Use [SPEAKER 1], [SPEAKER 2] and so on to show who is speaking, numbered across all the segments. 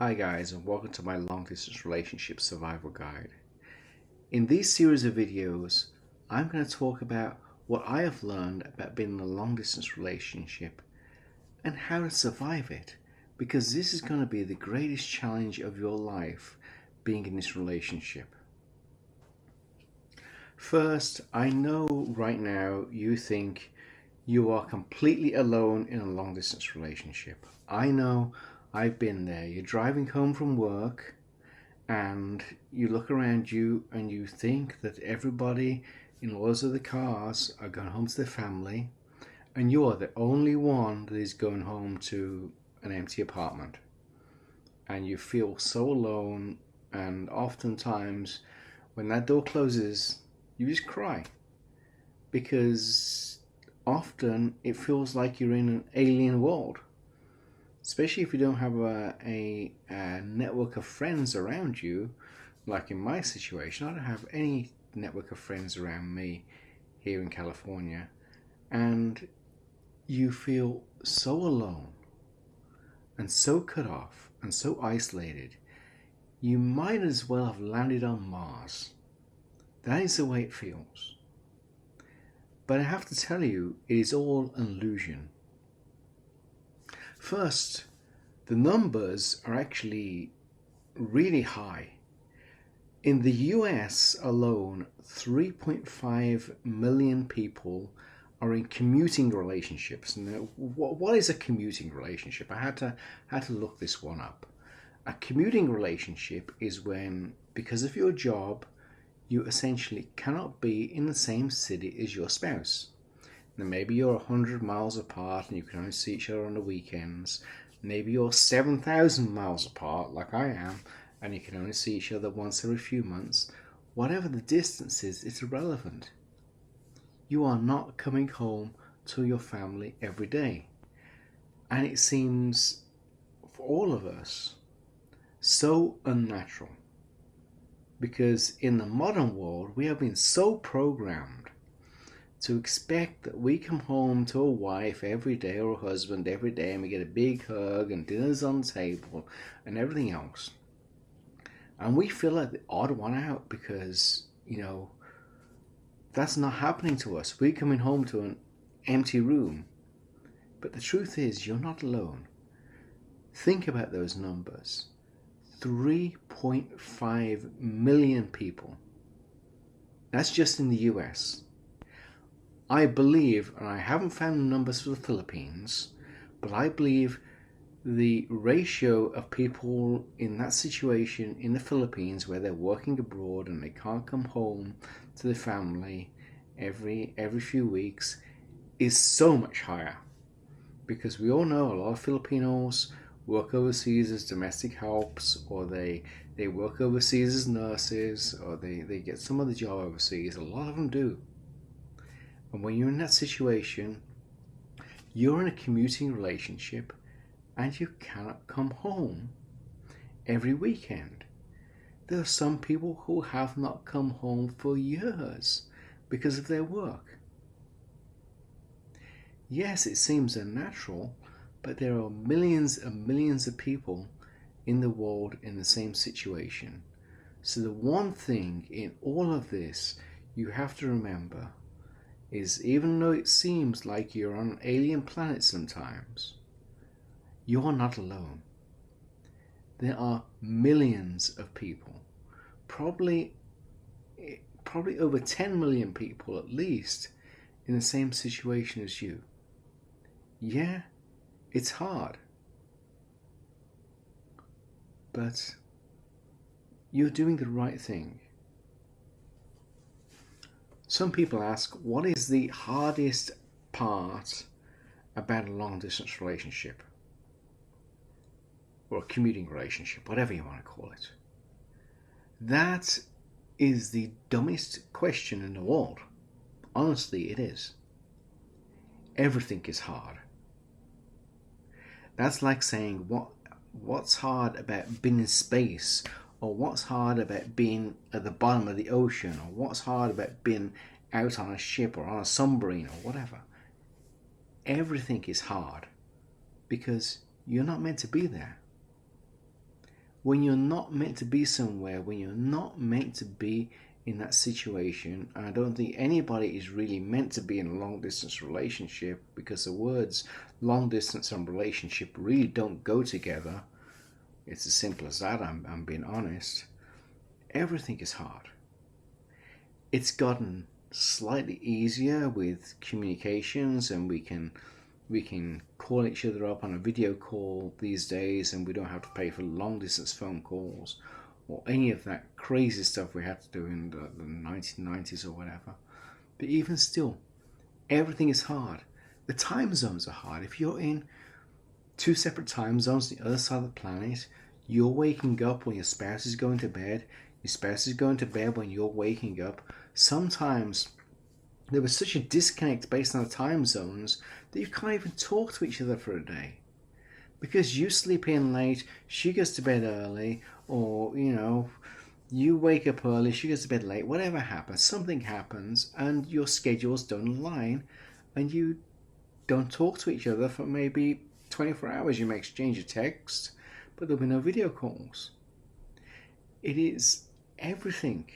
[SPEAKER 1] Hi guys, and welcome to my long distance relationship survival guide. In these series of videos, I'm going to talk about what I have learned about being in a long distance relationship and how to survive it, because this is going to be the greatest challenge of your life, being in this relationship. First, I know right now you think you are completely alone in a long distance relationship. I know, I've been there. You're driving home from work and you look around you and you think that everybody in all those other cars are going home to their family, and you are the only one that is going home to an empty apartment. And you feel so alone, and oftentimes when that door closes, you just cry because often it feels like you're in an alien world, especially if you don't have a network of friends around you. Like in my situation, I don't have any network of friends around me here in California, and you feel so alone and so cut off and so isolated. You might as well have landed on Mars. That is the way it feels. But I have to tell you, it is all an illusion. First, the numbers are actually really high. In the US alone, 3.5 million people are in commuting relationships. Now, what is a commuting relationship? I had to look this one up. A commuting relationship is when, because of your job, you essentially cannot be in the same city as your spouse. Now, maybe you're 100 miles apart and you can only see each other on the weekends. Maybe you're 7,000 miles apart, like I am, and you can only see each other once every few months. Whatever the distance is, it's irrelevant. You are not coming home to your family every day. And it seems, for all of us, so unnatural. Because in the modern world, we have been so programmed to expect that we come home to a wife every day or a husband every day and we get a big hug and dinner's on the table and everything else. And we feel like the odd one out because, that's not happening to us. We're coming home to an empty room. But the truth is, you're not alone. Think about those numbers. 3.5 million people. That's just in the US. I believe, and I haven't found the numbers for the Philippines, but I believe the ratio of people in that situation in the Philippines where they're working abroad and they can't come home to the family every few weeks is so much higher, because we all know a lot of Filipinos work overseas as domestic helps, or they work overseas as nurses, or they get some other job overseas. A lot of them do. And when you're in that situation, you're in a commuting relationship and you cannot come home every weekend. There are some people who have not come home for years because of their work. Yes, it seems unnatural, but there are millions and millions of people in the world in the same situation. So the one thing in all of this you have to remember is, even though it seems like you're on an alien planet sometimes, you are not alone. There are millions of people, probably over 10 million people at least, in the same situation as you. Yeah, it's hard, but you're doing the right thing. Some people ask, what is the hardest part about a long distance relationship? Or a commuting relationship, whatever you want to call it. That is the dumbest question in the world. Honestly, it is. Everything is hard. That's like saying what's hard about being in space, or what's hard about being at the bottom of the ocean, or what's hard about being out on a ship or on a submarine or whatever. Everything is hard because you're not meant to be there. when you're not meant to be somewhere, when you're not meant to be in that situation. And I don't think anybody is really meant to be in a long distance relationship, because the words long distance and relationship really don't go together. It's as simple as that. I'm being honest. Everything is hard. It's gotten slightly easier with communications, and we can call each other up on a video call these days, and we don't have to pay for long distance phone calls or any of that crazy stuff we had to do in the 1990s or whatever. But even still, everything is hard. The time zones are hard. If you're in two separate time zones on the other side of the planet, you're waking up when your spouse is going to bed, your spouse is going to bed when you're waking up. Sometimes there was such a disconnect based on the time zones that you can't even talk to each other for a day. Because you sleep in late, she goes to bed early, or, you wake up early, she goes to bed late, whatever happens, something happens, and your schedules don't align, and you don't talk to each other for maybe 24 hours. You may exchange a text, but there'll be no video calls. It is everything.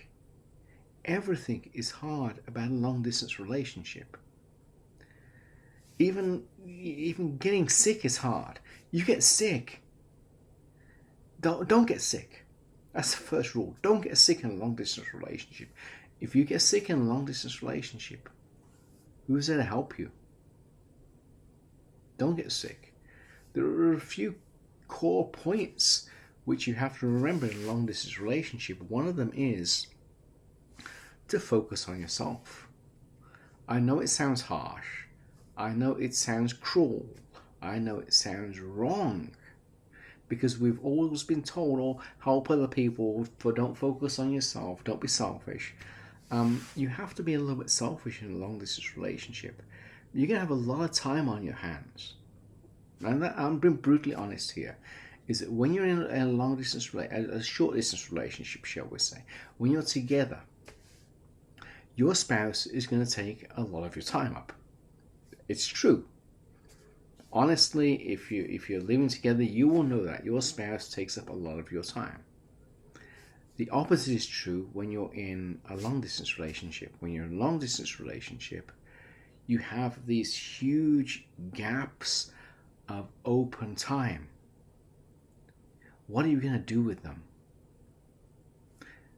[SPEAKER 1] Everything is hard about a long distance relationship. Even getting sick is hard. You get sick. Don't get sick. That's the first rule. Don't get sick in a long distance relationship. If you get sick in a long distance relationship, who's there to help you? Don't get sick. There are a few core points which you have to remember in a long distance relationship. One of them is to focus on yourself. I know it sounds harsh. I know it sounds cruel. I know it sounds wrong, because we've always been told, or help other people, for don't focus on yourself, don't be selfish. You have to be a little bit selfish in a long distance relationship. You're going to have a lot of time on your hands. And I'm being brutally honest here, is that when you're in a long distance, a short distance relationship, shall we say, when you're together, your spouse is going to take a lot of your time up. It's true. Honestly, if you're living together, you will know that your spouse takes up a lot of your time. The opposite is true when you're in a long distance relationship. When you're in a long distance relationship, you have these huge gaps of open time. What are you going to do with them?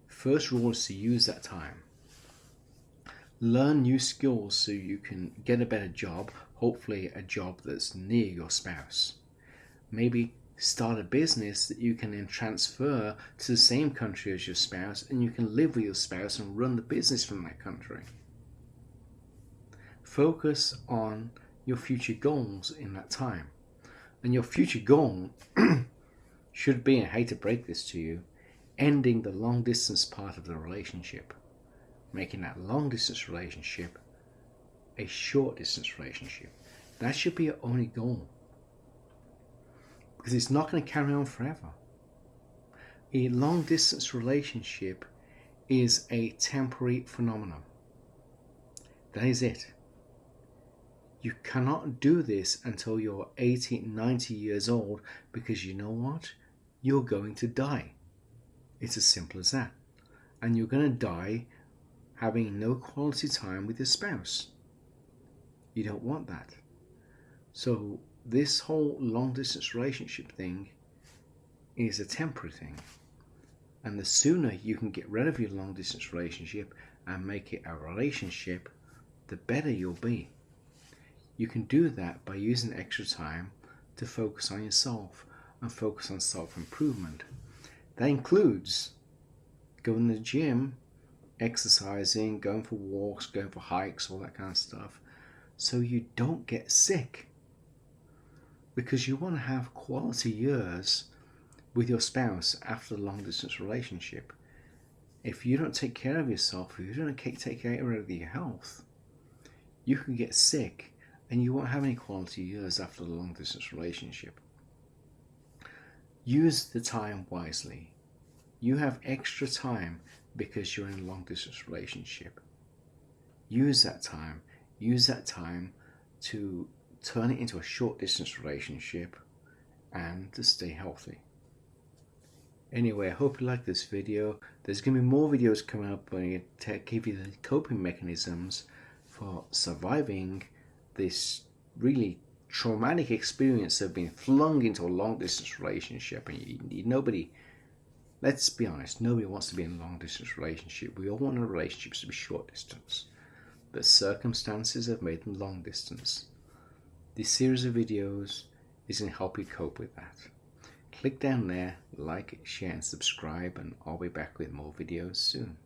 [SPEAKER 1] First rule is to use that time. Learn new skills so you can get a better job, hopefully a job that's near your spouse. Maybe start a business that you can then transfer to the same country as your spouse, and you can live with your spouse and run the business from that country. Focus on your future goals in that time. And your future goal should be, and I hate to break this to you, ending the long distance part of the relationship. Making that long distance relationship a short distance relationship. That should be your only goal, because it's not going to carry on forever. A long distance relationship is a temporary phenomenon. That is it. You cannot do this until you're 80, 90 years old, because you know what? You're going to die. It's as simple as that. And you're going to die having no quality time with your spouse. You don't want that. So this whole long distance relationship thing is a temporary thing. And the sooner you can get rid of your long distance relationship and make it a relationship, the better you'll be. You can do that by using extra time to focus on yourself and focus on self-improvement. That includes going to the gym, exercising, going for walks, going for hikes, all that kind of stuff, so you don't get sick. Because you want to have quality years with your spouse after a long distance relationship. If you don't take care of yourself, if you don't take care of your health, you can get sick and you won't have any quality years after the long distance relationship. Use the time wisely. You have extra time because you're in a long distance relationship. Use that time. Use that time to turn it into a short distance relationship and to stay healthy. Anyway, I hope you like this video. There's going to be more videos coming up when I give you the coping mechanisms for surviving this really traumatic experience of being flung into a long distance relationship. And nobody, let's be honest, nobody wants to be in a long distance relationship. We all want our relationships to be short distance, but circumstances have made them long distance. This series of videos is going to help you cope with that. Click down there, like, share and subscribe, and I'll be back with more videos soon.